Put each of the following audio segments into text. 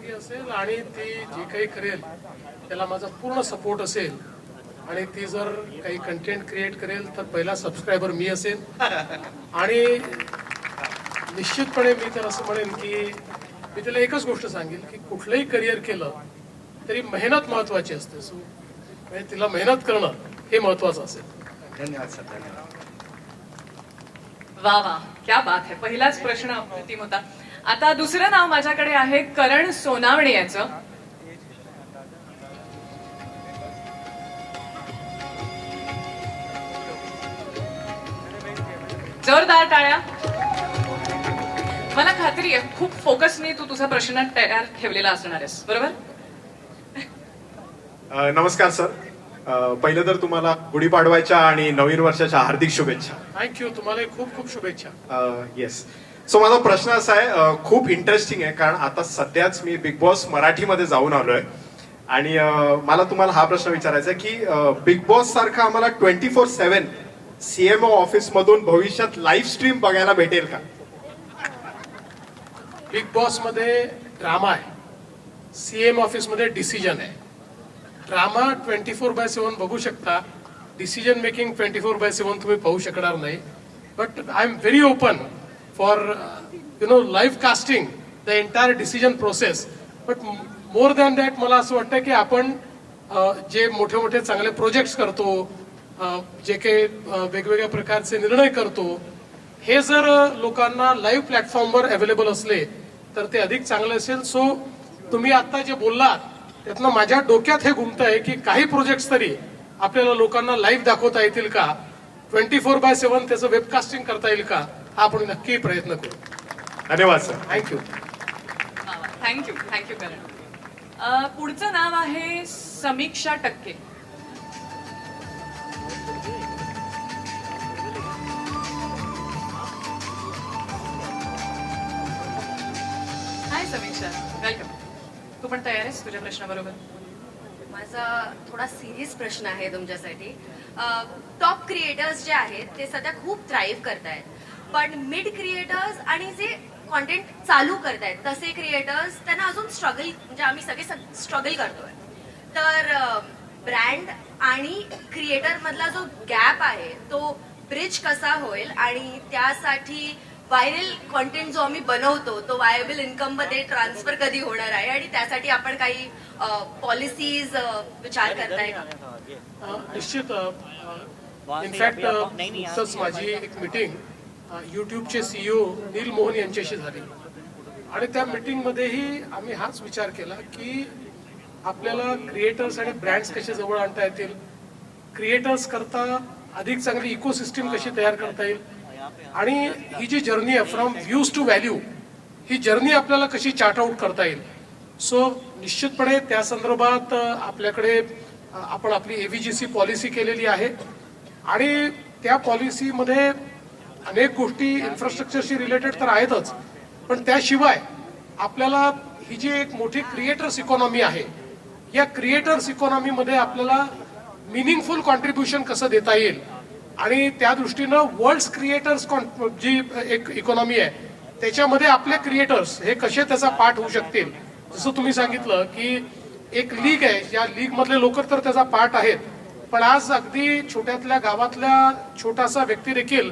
परवानगी असेल आणि ती जे काही करेल त्याला माझा पूर्ण सपोर्ट असेल आणि ती जर काही कंटेंट क्रिएट करेल तर पहिला सबस्क्रायबर मी असेल आणि निश्चितपणे मी तर असं म्हणेन की मी त्याला एकच गोष्ट सांगेल की कुठलंही करिअर केलं तरी मेहनत महत्वाची असते. सो म्हणजे तिला मेहनत करणं हे महत्वाचं असेल. धन्यवाद सर. धन्यवाद. वा वा, क्या बात है. पहिलाच प्रश्न अप्रतिम होता. आता दुसरं नाव माझ्याकडे आहे करण सोनावणे याचं. जोरदार टाळ्या. मला खात्री आहे खूप फोकसने तू तुझा प्रश्न तयार ठेवलेला असणार आहेस, बरोबर? नमस्कार सर. पहिलं तर तुम्हाला गुढीपाडवाच्या आणि नवीन वर्षाच्या हार्दिक शुभेच्छा. थँक्यू. तुम्हाला खूप खूप शुभेच्छा. येस. सो माझा प्रश्न असा आहे, खूप इंटरेस्टिंग आहे कारण आता सध्याच मी बिग बॉस मराठीमध्ये जाऊन आलोय आणि मला तुम्हाला हा प्रश्न विचारायचा आहे की बिग बॉस सारखा आम्हाला 24/7 सीएमओ ऑफिस मधून भविष्यात लाईव्ह स्ट्रीम बघायला भेटेल का? बिग बॉस मध्ये ड्रामा आहे, सीएम ऑफिस मध्ये डिसिजन आहे. ड्रामा 24/7 बघू शकता, डिसिजन मेकिंग 24/7 तुम्ही पाहू शकणार नाही. But I am very open for live casting the entire decision process. But more than that मला असं वाटतं की आपण जे मोठे मोठे चांगले प्रोजेक्ट्स करतो, जे काही वेगवेगळ्या प्रकारचे निर्णय करतो, हे जर लोकांना लाईव्ह प्लॅटफॉर्मवर अवेलेबल असले तर ते अधिक चांगले असेल. सो तुम्ही आता जे बोललात त्यातनं माझ्या डोक्यात हे घुमतंय की काही प्रोजेक्ट्स तरी आपल्याला लोकांना लाईव्ह दाखवता येतील का, 24/7 त्याचं वेबकास्टिंग करता येईल का, हा आपण नक्की प्रयत्न करू. धन्यवाद सर. थँक्यू. थँक्यू थँक्यू करण. पुढचं नाव आहे समीक्षा टक्के. हाय समीक्षा, वेलकम. तू पण तयार आहेस तुझ्या प्रश्नाबरोबर? माझा थोडा सिरियस प्रश्न आहे तुमच्यासाठी. टॉप क्रिएटर्स जे आहेत ते सध्या खूप थ्राईव्ह करतायत, पण मिड क्रिएटर्स आणि जे कॉन्टेंट चालू करतायत तसे क्रिएटर्स त्यांना अजून स्ट्रगल, म्हणजे आम्ही सगळे स्ट्रगल करतोय. तर ब्रँड आणि क्रिएटर मधला जो गॅप आहे तो ब्रिज कसा होईल आणि त्यासाठी व्हायरल कॉन्टेंट जो आम्ही बनवतो तो वायबल इन्कम मध्ये ट्रान्सफर कधी होणार आहे आणि त्यासाठी आपण काही पॉलिसीज विचार करताय का? निश्चित. इनफॅक्ट नुकतंच माझी एक मीटिंग युट्यूबचे सीईओ नील मोहन यांच्याशी झाली आणि त्या मीटिंग मध्येही आम्ही हाच विचार केला की आपल्याला क्रिएटर्स आणि ब्रँड्स कसे जवळ आणता येतील, क्रिएटर्स करता अधिक चांगली इकोसिस्टीम कशी तयार करता येईल आणि ही जी जर्नी आहे फ्रॉम व्ह्यूज टू व्हॅल्यू, ही जर्नी आपल्याला कशी चार्ट आउट करता येईल. सो निश्चितपणे त्या संदर्भात आपल्याकडे आपण आपली एव्हीजीसी पॉलिसी केलेली आहे आणि त्या पॉलिसीमध्ये अनेक गोष्टी इन्फ्रास्ट्रक्चरशी रिलेटेड तर आहेतच, पण त्याशिवाय आपल्याला ही जी एक मोठी क्रिएटर्स इकॉनॉमी आहे, या क्रिएटर्स इकॉनॉमीमध्ये आपल्याला मिनिंगफुल कॉन्ट्रीब्युशन कसं देता येईल आणि त्या दृष्टीनं वर्ल्ड क्रिएटर्स जी एक इकॉनॉमी आहे त्याच्यामध्ये आपले क्रिएटर्स हे कसे त्याचा पार्ट होऊ शकतील. जसं तुम्ही सांगितलं की एक लीग आहे, या लीग मधले लोक तर त्याचा पार्ट आहेत, पण आज अगदी छोट्यातल्या गावातल्या छोटासा व्यक्ती देखील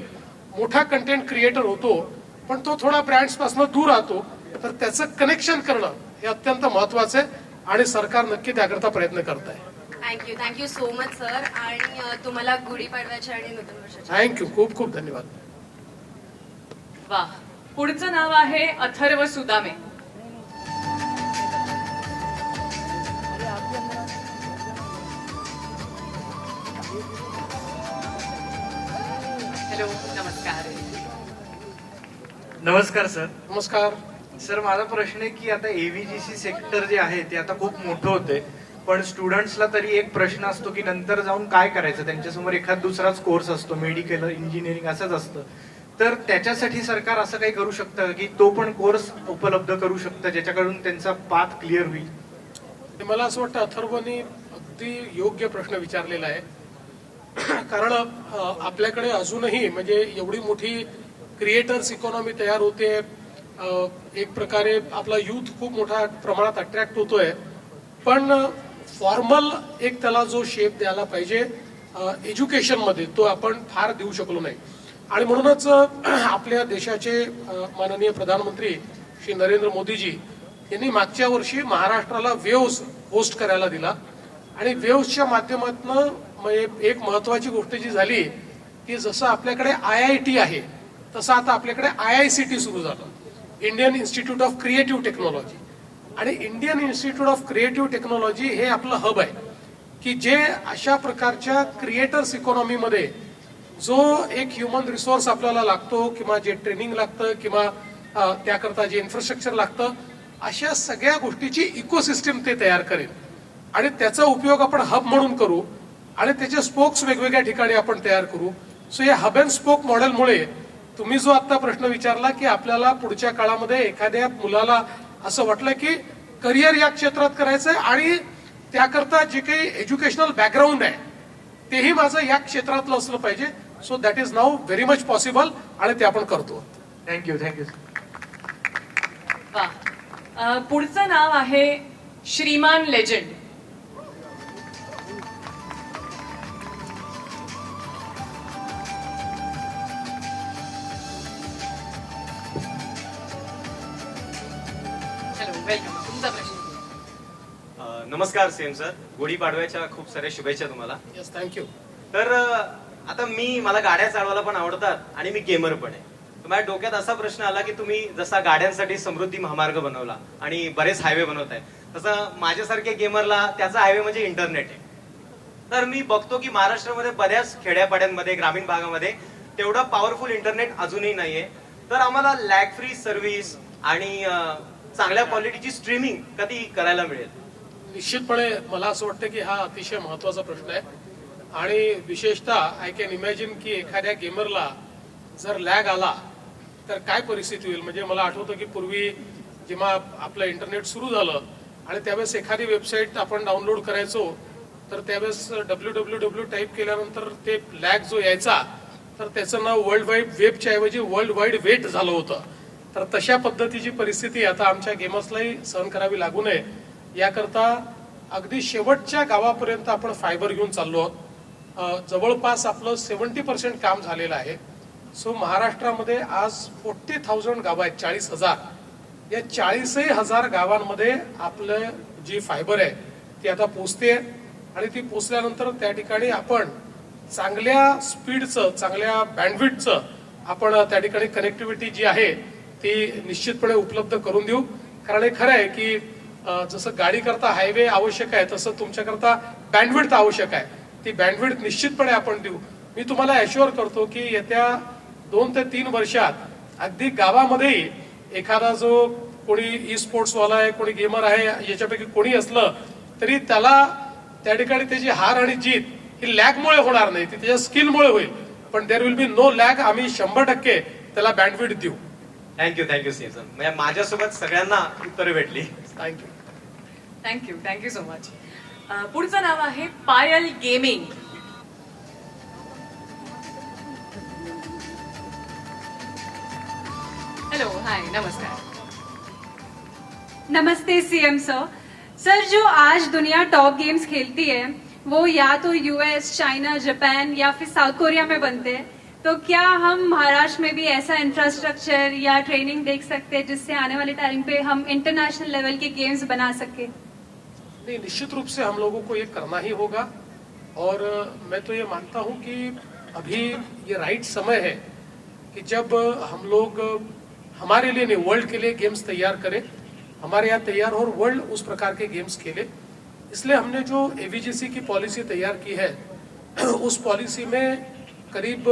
मोठा कंटेंट क्रिएटर होतो, पण तो थोडा ब्रँड्स पासून दूर राहतो. तर त्याचं कनेक्शन करणं हे अत्यंत महत्वाचं आहे आणि सरकार नक्की त्याकरता प्रयत्न करत आहे. Thank you so much sir. आणि तुम्हाला गुढीपाडव्याच्या आणि नूतन वर्षाच्या थँक्यू. खूप खूप धन्यवाद. वा. पुढचं नाव आहे अथर्व सुदामे. हॅलो, नमस्कार. नमस्कार सर. नमस्कार. सर माझा प्रश्न आहे की आता एव्हीजीसी सेक्टर जे आहे ते आता खूप मोठं होते, पण स्टुडंट्सला तरी एक प्रश्न असतो की नंतर जाऊन काय करायचं. त्यांच्यासमोर एखाद दुसराच कोर्स असतो, मेडिकल, इंजिनिअरिंग असंच असतं. तर त्याच्यासाठी सरकार असं काही करू शकतं की तो पण कोर्स उपलब्ध करू शकतं ज्याच्याकडून त्यांचा पाथ क्लिअर होईल? मला असं वाटतं अथर्वनी अगदी योग्य प्रश्न विचारलेला आहे. कारण आपल्याकडे अजूनही म्हणजे एवढी मोठी क्रिएटर्स इकॉनॉमी तयार होते एक प्रकारे आपला यूथ खूप मोठ्या प्रमाणात अट्रॅक्ट होतोय, पण फॉर्मल एक त्याला जो शेप द्यायला पाहिजे एज्युकेशनमध्ये तो आपण फार देऊ शकलो नाही. आणि म्हणूनच आपल्या देशाचे माननीय प्रधानमंत्री श्री नरेंद्र मोदीजी यांनी मागच्या वर्षी महाराष्ट्राला वेव्स होस्ट करायला दिला. आणि वेव्सच्या माध्यमातून एक महत्वाची गोष्ट जी झाली की जसं आपल्याकडे IIT आहे तसं आता आपल्याकडे IICT सुरू झालं, Indian institute of creative technology. आणि Indian institute of creative technology हे आपलं हब आहे की जे अशा प्रकारच्या क्रिएटर्स इकॉनॉमीमध्ये जो एक ह्युमन रिसोर्स आपल्याला लागतो किंवा जे ट्रेनिंग लागतं किंवा त्याकरता जे इन्फ्रास्ट्रक्चर लागतं अशा सगळ्या गोष्टीची इकोसिस्टीम ते तयार करेल आणि त्याचा उपयोग आपण हब म्हणून करू आणि त्याचे स्पोक्स वेगवेगळ्या ठिकाणी आपण तयार करू. सो या हब अँड स्पोक मॉडेलमुळे तुम्ही जो आता प्रश्न विचारला की आपल्याला पुढच्या काळामध्ये एखाद्या मुलाला असं वाटलं की करिअर या क्षेत्रात करायचंय आणि त्याकरता जे काही एज्युकेशनल बॅकग्राऊंड आहे तेही माझं या क्षेत्रातलं असलं पाहिजे. So that is now very much possible आणि ते आपण करतो. थँक्यू. वा. पुढचं नाव आहे श्रीमान लेजंड. Hello, welcome. तुमचा प्रश्न. नमस्कार सीएम सर, गुढीपाडव्याच्या खूप साऱ्या शुभेच्छा तुम्हाला. Yes, thank you. तर आता मला गाड्या चालवायला पण आवडतात आणि मी गेमर पण आहे. तर माझ्या डोक्यात असा प्रश्न आला की तुम्ही जसा गाड्यांसाठी समृद्धी महामार्ग बनवला आणि बरेच हायवे बनवताय तसं माझ्यासारख्या गेमरला त्याचा हायवे म्हणजे इंटरनेट आहे. तर मी बघतो की महाराष्ट्रामध्ये बऱ्याच खेड्यापाड्यांमध्ये ग्रामीण भागामध्ये तेवढं पॉवरफुल इंटरनेट अजूनही नाहीये. तर आम्हाला लॅग फ्री सर्व्हिस आणि चांगल्या क्वालिटीची स्ट्रीमिंग कधी करायला मिळेल? निश्चितपणे मला असं वाटतं की हा अतिशय महत्वाचा प्रश्न आहे आणि विशेषतः आय कॅन इमॅजिन की एखाद्या गेमरला जर लॅग आला तर काय परिस्थिती होईल. म्हणजे मला आठवतं की पूर्वी जेव्हा आपलं इंटरनेट सुरू झालं आणि त्यावेळेस एखादी वेबसाईट आपण डाउनलोड करायचो तर त्यावेळेस www टाईप केल्यानंतर ते लॅग जो यायचा तर त्याचं नाव वर्ल्ड वाईड वेबच्या ऐवजी वर्ल्ड वाईड वेट झालं होतं. तर तशा पद्धतीची परिस्थिती आता आमच्या गेमर्सलाही सहन करावी लागू नये याकरता अगदी शेवटच्या गावापर्यंत आपण फायबर घेऊन चाललो आहोत. जवळपास आपलं 70% काम झालेलं आहे. सो महाराष्ट्रामध्ये आज 40,000 गावं आहेत, 40,000. या 40,000 गावांमध्ये आपलं जी फायबर आहे ती आता पोचते आणि ती पोचल्यानंतर त्या ठिकाणी आपण चांगल्या स्पीडचं, चांगल्या बँडविड्थचं आपण त्या ठिकाणी कनेक्टिव्हिटी जी आहे ती निश्चितपणे उपलब्ध करून देऊ. कारण हे खरं आहे की जसं गाडी करता हायवे आवश्यक आहे तसं तुमच्याकरता बँडविड्थ आवश्यक आहे. ती बँडविड्थ निश्चितपणे आपण देऊ. मी तुम्हाला अश्युअर करतो की येत्या 2 ते 3 वर्षात अगदी गावामध्येही एखादा जो कोणी ई स्पोर्ट्सवाला आहे, कोणी गेमर आहे, याच्यापैकी कोणी असलं तरी त्याला त्या ठिकाणी त्याची हार आणि जीत ही लॅगमुळे होणार नाही, ती त्याच्या स्किलमुळे होईल. पण there will be no lag. आम्ही 100% त्याला बँडविड्थ देऊ. Thank you CM sir. म्हणजे माझ्यासोबत सगळ्यांना उत्तरे भेटली. Thank you so much. पुढचं नाव आहे पायल गेमिंग. हेलो, हाय, नमस्कार. नमस्ते सीएम सर. सर, जो आज दुनिया टॉप गेम्स खेलती है वो या तो यूएस, चाइना, जापान या फिर साउथ कोरिया में बनते हैं. तो क्या हम महाराष्ट्र में भी ऐसा इंफ्रास्ट्रक्चर या ट्रेनिंग देख सकते हैं जिससे आने वाले टाइम पे हम इंटरनेशनल लेवल के गेम्स बना सके? नहीं, निश्चित रूप से हम लोगों को ये करना ही होगा और मैं तो ये मानता हूँ कि अभी ये राइट समय है कि जब हम लोग हमारे लिए नहीं वर्ल्ड के लिए गेम्स तैयार करें. हमारे यहाँ तैयार हो और वर्ल्ड उस प्रकार के गेम्स खेले. इसलिए हमने जो एवीजीसी की पॉलिसी तैयार की है उस पॉलिसी में करीब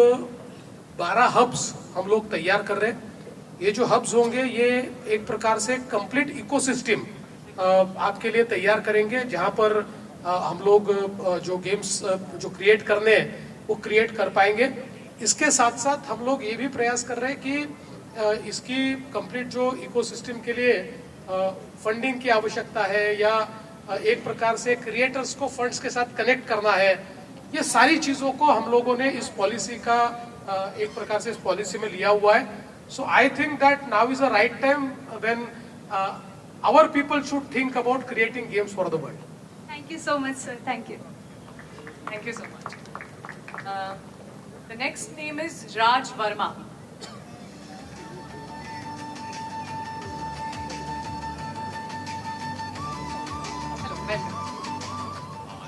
12 हब्स हम लोग तैयार कर रहे हैं. ये जो हब्स होंगे ये एक प्रकार से कंप्लीट इकोसिस्टम आपके लिए तैयार करेंगे जहां पर हम लोग जो गेम्स जो क्रिएट करने हैं वो क्रिएट कर पाएंगे. इसके साथ साथ हम लोग ये भी प्रयास कर रहे हैं कि इसकी कंप्लीट जो इकोसिस्टम के लिए फंडिंग की आवश्यकता है या एक प्रकार से क्रिएटर्स को फंड्स के साथ कनेक्ट करना है. ये सारी चीजों को हम लोगों ने इस पॉलिसी का एक प्रकार से इस पॉलिसी में लिया हुआ है So I think that now is the right time when our people should think about creating games for the world. Thank you so much, sir. Thank you. Thank you so much. The next name is Raj Verma. Hello, welcome.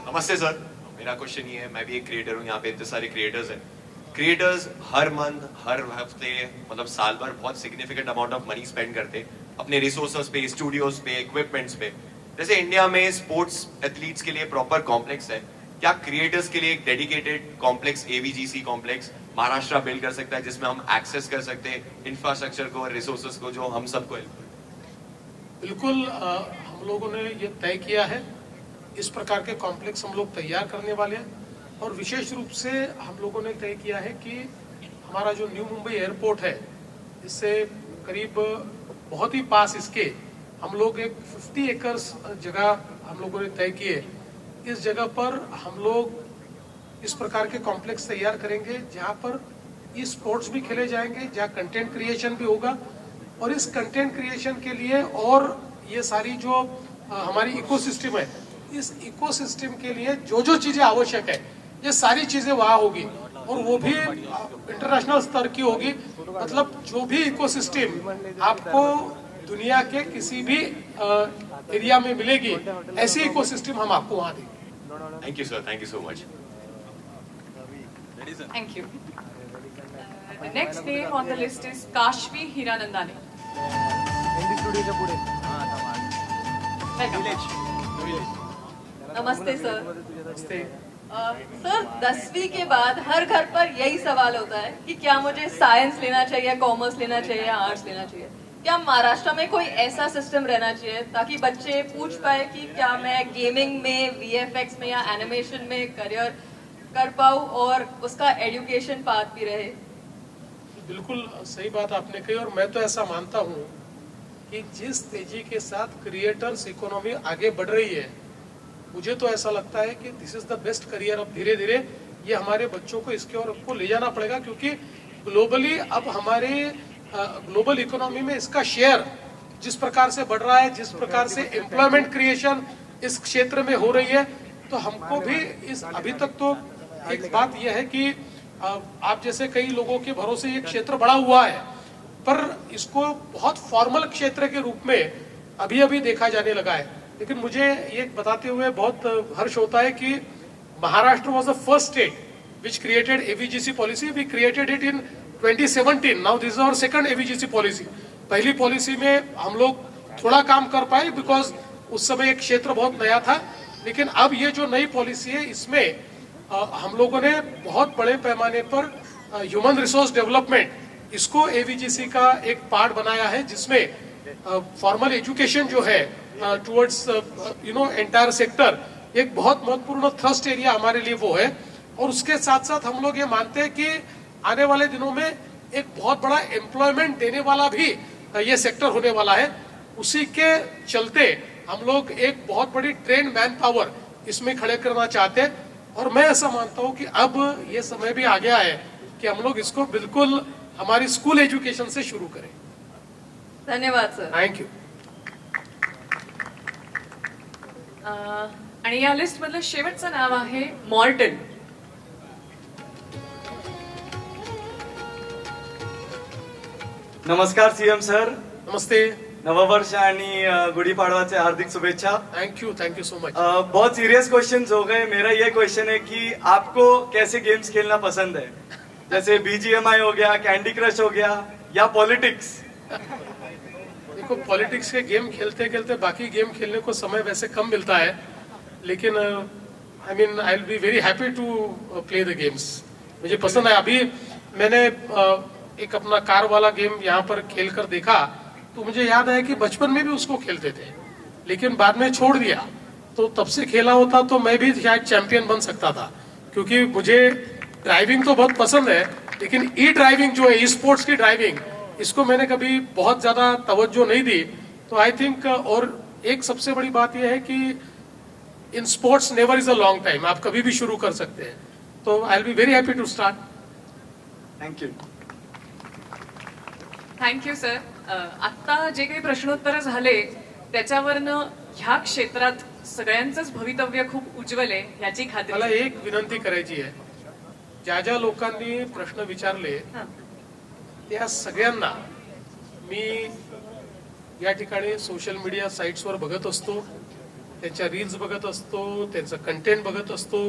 Namaste sir, मेरा question ये है, मैं भी एक creator हूँ, यहाँ पे इतने सारे क्रिएटर्स हैं। क्रिएटर्स हर मंथ, हर हफ्ते, मतलब साल भर बहुत significant amount of money spend करते अपने रिसोर्सेज पे, स्टूडियोज पे, इक्विपमेंट्स पे। जैसे इंडिया में स्पोर्ट्स एथलीट्स के लिए प्रॉपर कॉम्प्लेक्स है, क्या क्रिएटर्स के लिए एक dedicated complex AVGC complex Maharashtra build कर सकता है, जिसमें हम एक्सेस कर सकते हैं इंफ्रास्ट्रक्चर को और रिसोर्सेज को, जो हम सबको हेल्प करे? बिल्कुल, हम लोगों ने ये तय किया है, इस प्रकार के कॉम्प्लेक्स हम लोग तैयार करने वाले हैं। और विशेष रूप से हम लोगों ने तय किया है कि हमारा जो न्यू मुंबई एयरपोर्ट है, इससे करीब बहुत ही पास इसके हम लोग एक 50 एकर्स जगह हम लोगों ने तय की है। इस जगह पर हम लोग इस प्रकार के कॉम्प्लेक्स तैयार करेंगे जहां पर ई स्पोर्ट्स भी खेले जाएंगे, जहां कंटेंट क्रिएशन भी होगा। और इस कंटेंट क्रिएशन के लिए और ये सारी जो हमारी इकोसिस्टम है, इस इकोसिस्टम के लिए जो जो चीजें आवश्यक है, ये सारी चीजें वहां होगी, और वो भी इंटरनेशनल स्तर की होगी। मतलब जो भी इकोसिस्टम आपको दुनिया के किसी भी एरिया में मिलेगी, ऐसी इकोसिस्टम हम आपको वहां देंगे। Thank you sir, thank you so much. Thank you. The next name on the list is Kashvi Hiranandani. Welcome. Namaste sir. Namaste. Sir 10वीं के बाद हर घर पर यही सवाल होता है कि क्या मुझे साइंस लेना चाहिए, कॉमर्स लेना चाहिए या आर्ट्स लेना चाहिए। क्या महाराष्ट्र में कोई ऐसा सिस्टम रहना चाहिए ताकि बच्चे पूछ पाए कि क्या मैं गेमिंग में, VFX में या एनिमेशन में करियर कर पाऊँ और उसका एजुकेशन पाथ भी रहे? बिल्कुल सही बात आपने कही, और मैं तो ऐसा मानता हूँ कि जिस तेजी के साथ क्रिएटर्स इकोनॉमी आगे बढ़ रही है, मुझे तो ऐसा लगता है कि दिस इज द बेस्ट करियर। अब धीरे धीरे ये हमारे बच्चों को इसके और को ले जाना पड़ेगा, क्योंकि ग्लोबली अब हमारे ग्लोबल इकोनॉमी में इसका शेयर जिस प्रकार से बढ़ रहा है, जिस प्रकार से एम्प्लॉयमेंट क्रिएशन इस क्षेत्र में हो रही है, तो हमको भी इस अभी तक तो एक बात यह है कि आप जैसे कई लोगों के भरोसे ये क्षेत्र बड़ा हुआ है, पर इसको बहुत फॉर्मल क्षेत्र के रूप में अभी अभी देखा जाने लगा है। लेकिन मुझे ये बताते हुए बहुत हर्ष होता है कि Maharashtra was the first state which created AVGC policy. We created it in 2017। Now this is our second AVGC policy. पहली पॉलिसी में हम लोग थोड़ा काम कर पाए बिकॉज उस समय एक क्षेत्र बहुत नया था, लेकिन अब ये जो नई पॉलिसी है, इसमें हम लोगों ने बहुत बड़े पैमाने पर ह्यूमन रिसोर्स डेवलपमेंट इसको AVGC का एक पार्ट बनाया है, जिसमें फॉर्मल एजुकेशन जो है टुवर्ड्स एंटायर सेक्टर एक बहुत महत्वपूर्ण थ्रस्ट एरिया हमारे लिए वो है। और उसके साथ साथ हम लोग ये मानते हैं कि आने वाले दिनों में एक बहुत बड़ा एम्प्लॉयमेंट देने वाला भी ये सेक्टर होने वाला है। उसी के चलते हम लोग एक बहुत बड़ी ट्रेन मैन पावर इसमें खड़े करना चाहते हैं, और मैं ऐसा मानता हूं कि अब ये समय भी आ गया है कि हम लोग इसको बिल्कुल हमारी स्कूल एजुकेशन से शुरू करें। धन्यवाद सर। Thank you. आणि या लिस्ट मधलं शेवटचं नाव आहे मॉर्टन. नमस्कार सीएम सर. नमस्ते. नववर्ष आणि गुड़ीपाड़वा से हार्दिक शुभेच्छा. Thank you so much. बहुत सीरियस क्वेश्चंस हो गए. मेरा ये क्वेश्चन है कि आपको कैसे गेम्स खेलना पसंद है, जैसे BGMI हो गया, कैंडी क्रश हो गया, या पॉलिटिक्स? देखो, पॉलिटिक्स के गेम खेलते खेलते बाकी गेम खेलने को समय वैसे कम मिलता है, लेकिन I will be very happy to play the games. मुझे पसंद है. अभी मैंने एक अपना कार वाला गेम यहाँ पर खेल कर देखा, तो मुझे याद आया कि बचपन में भी उसको खेलते थे, लेकिन बाद में छोड़ दिया. तो तब से खेला होता तो मैं भी शायद चैंपियन बन सकता था, क्योंकि मुझे ड्राइविंग तो बहुत पसंद है, लेकिन ई ड्राइविंग जो है, ई स्पोर्ट्स की ड्राइविंग, इसको मैंने कभी बहुत ज्यादा तवज्जो नहीं दी. तो आई थिंक, और एक सबसे बड़ी बात यह है कि in sports never is a long time. आप कभी भी शुरू कर सकते हैं. तो I will be very happy to start. Thank you. Thank you sir. आत्ता जे काही प्रश्नोत्तर झाले त्याच्यावरनं ह्या क्षेत्रात सगळ्यांचंच भवितव्य खूप उज्ज्वल आहे ह्याची खात्री. मला एक विनंती करायची आहे, ज्या ज्या लोकांनी प्रश्न विचारले हां. त्या सगळ्यांना मी या ठिकाणी सोशल मीडिया साईट्सवर बघत असतो, त्यांच्या रील्स बघत असतो, त्यांचं कंटेंट बघत असतो.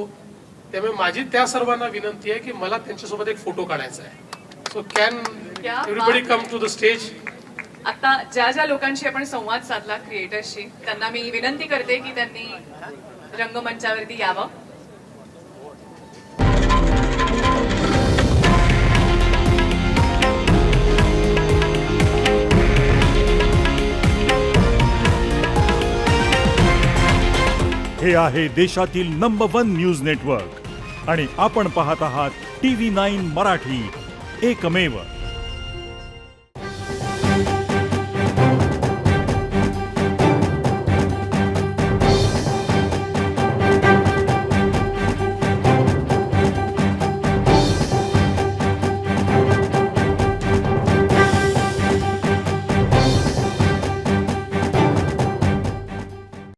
त्यामुळे माझी त्या सर्वांना विनंती आहे की मला त्यांच्यासोबत एक फोटो काढायचा आहे. So can everybody come to the stage. आता ज्या ज्या लोकांशी आपण संवाद साधला क्रिएटर्सशी त्यांना मी विनंती करते की त्यांनी रंगमंचावरती यावं. हे आहे देशातील नंबर 1 न्यूज नेटवर्क आणि आपण पाहत आहात TV9 मराठी, एकमेव.